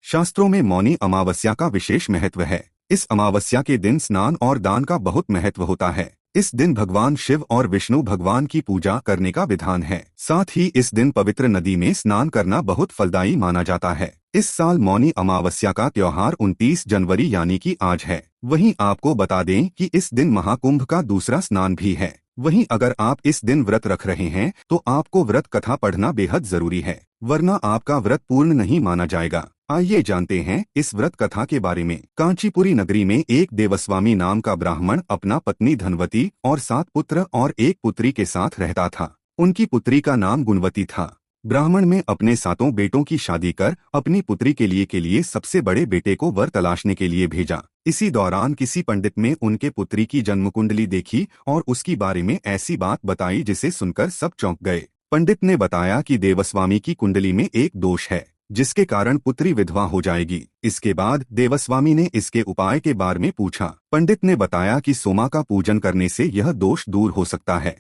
शास्त्रों में मौनी अमावस्या का विशेष महत्व है। इस अमावस्या के दिन स्नान और दान का बहुत महत्व होता है। इस दिन भगवान शिव और विष्णु भगवान की पूजा करने का विधान है। साथ ही इस दिन पवित्र नदी में स्नान करना बहुत फलदायी माना जाता है। इस साल मौनी अमावस्या का त्योहार 29 जनवरी यानी कि आज है। वहीं आपको बता दें कि इस दिन महाकुंभ का दूसरा स्नान भी है। वहीं अगर आप इस दिन व्रत रख रहे हैं तो आपको व्रत कथा पढ़ना बेहद जरूरी है, वरना आपका व्रत पूर्ण नहीं माना जाएगा। आइए जानते हैं इस व्रत कथा के बारे में। कांचीपुरी नगरी में एक देवस्वामी नाम का ब्राह्मण अपना पत्नी धनवती और 7 पुत्र और एक पुत्री के साथ रहता था। उनकी पुत्री का नाम गुणवती था। ब्राह्मण में अपने 7 बेटों की शादी कर अपनी पुत्री के लिए सबसे बड़े बेटे को वर तलाशने के लिए भेजा। इसी दौरान किसी पंडित में उनके पुत्री की जन्म कुंडली देखी और उसकी बारे में ऐसी बात बताई जिसे सुनकर सब चौंक गए। पंडित ने बताया कि देवस्वामी की कुंडली में एक दोष है, जिसके कारण पुत्री विधवा हो जाएगी। इसके बाद देवस्वामी ने इसके उपाय के बारे में पूछा। पंडित ने बताया कि सोमा का पूजन करने से यह दोष दूर हो सकता है।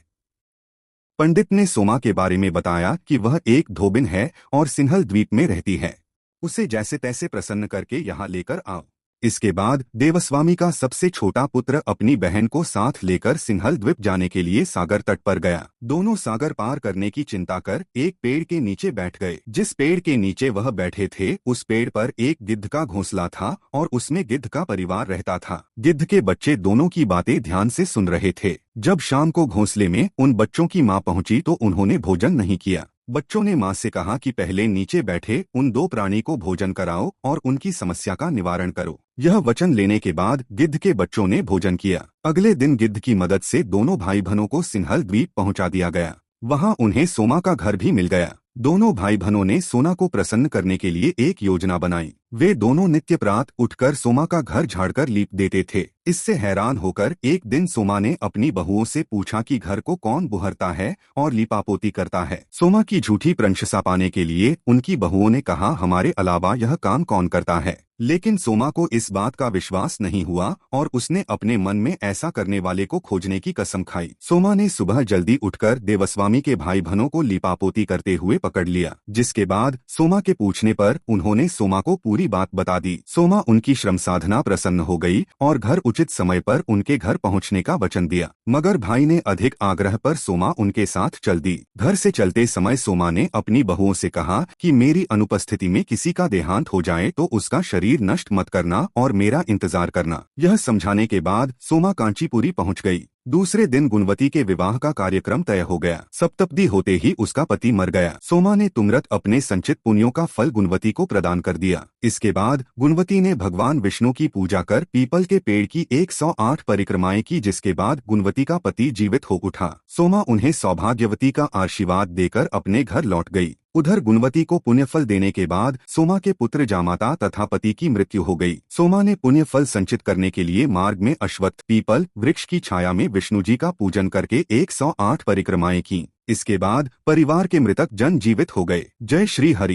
पंडित ने सोमा के बारे में बताया कि वह एक धोबिन है और सिंहल द्वीप में रहती है। उसे जैसे तैसे प्रसन्न करके यहाँ लेकर आओ। इसके बाद देवस्वामी का सबसे छोटा पुत्र अपनी बहन को साथ लेकर सिंहल द्वीप जाने के लिए सागर तट पर गया। दोनों सागर पार करने की चिंता कर एक पेड़ के नीचे बैठ गए। जिस पेड़ के नीचे वह बैठे थे उस पेड़ पर एक गिद्ध का घोंसला था और उसमें गिद्ध का परिवार रहता था। गिद्ध के बच्चे दोनों की बातें ध्यान से सुन रहे थे। जब शाम को घोंसले में उन बच्चों की माँ पहुंची तो उन्होंने भोजन नहीं किया। बच्चों ने माँ से कहा कि पहले नीचे बैठे उन 2 प्राणी को भोजन कराओ और उनकी समस्या का निवारण करो। यह वचन लेने के बाद गिद्ध के बच्चों ने भोजन किया। अगले दिन गिद्ध की मदद से दोनों भाई बहनों को सिंहल द्वीप पहुंचा दिया गया। वहां उन्हें सोमा का घर भी मिल गया। दोनों भाई बहनों ने सोना को प्रसन्न करने के लिए एक योजना बनाई। वे दोनों नित्य प्रात उठकर सोमा का घर झाड़कर लीप देते थे। इससे हैरान होकर एक दिन सोमा ने अपनी बहुओं से पूछा कि घर को कौन बुहरता है और लीपापोती करता है। सोमा की झूठी प्रशंसा पाने के लिए उनकी बहुओं ने कहा, हमारे अलावा यह काम कौन करता है। लेकिन सोमा को इस बात का विश्वास नहीं हुआ और उसने अपने मन में ऐसा करने वाले को खोजने की कसम खाई। सोमा ने सुबह जल्दी उठकर देवस्वामी के भाई बहनों को लीपापोती करते हुए पकड़ लिया, जिसके बाद सोमा के पूछने पर उन्होंने सोमा को पूरी बात बता दी। सोमा उनकी श्रम साधना प्रसन्न हो गई और घर उचित समय पर उनके घर पहुंचने का वचन दिया। मगर भाई ने अधिक आग्रह पर सोमा उनके साथ चल दी। घर से चलते समय सोमा ने अपनी बहुओं से कहा कि मेरी अनुपस्थिति में किसी का देहांत हो जाए तो उसका शरीर नष्ट मत करना और मेरा इंतजार करना। यह समझाने के बाद सोमा कांचीपुरी पहुंच गई। दूसरे दिन गुणवती के विवाह का कार्यक्रम तय हो गया। सप्तपदी होते ही उसका पति मर गया। सोमा ने तुरंत अपने संचित पुण्यों का फल गुणवती को प्रदान कर दिया। इसके बाद गुणवती ने भगवान विष्णु की पूजा कर पीपल के पेड़ की 108 परिक्रमाएं की, जिसके बाद गुणवती का पति जीवित हो उठा। सोमा उन्हें सौभाग्यवती का आशीर्वाद देकर अपने घर लौट गई। उधर गुणवती को पुण्यफल देने के बाद सोमा के पुत्र जामाता तथा पति की मृत्यु हो गई। सोमा ने पुण्यफल संचित करने के लिए मार्ग में अश्वत्थ पीपल वृक्ष की छाया में विष्णु जी का पूजन करके 108 परिक्रमाएं की। इसके बाद परिवार के मृतक जन जीवित हो गए। जय श्री हरि।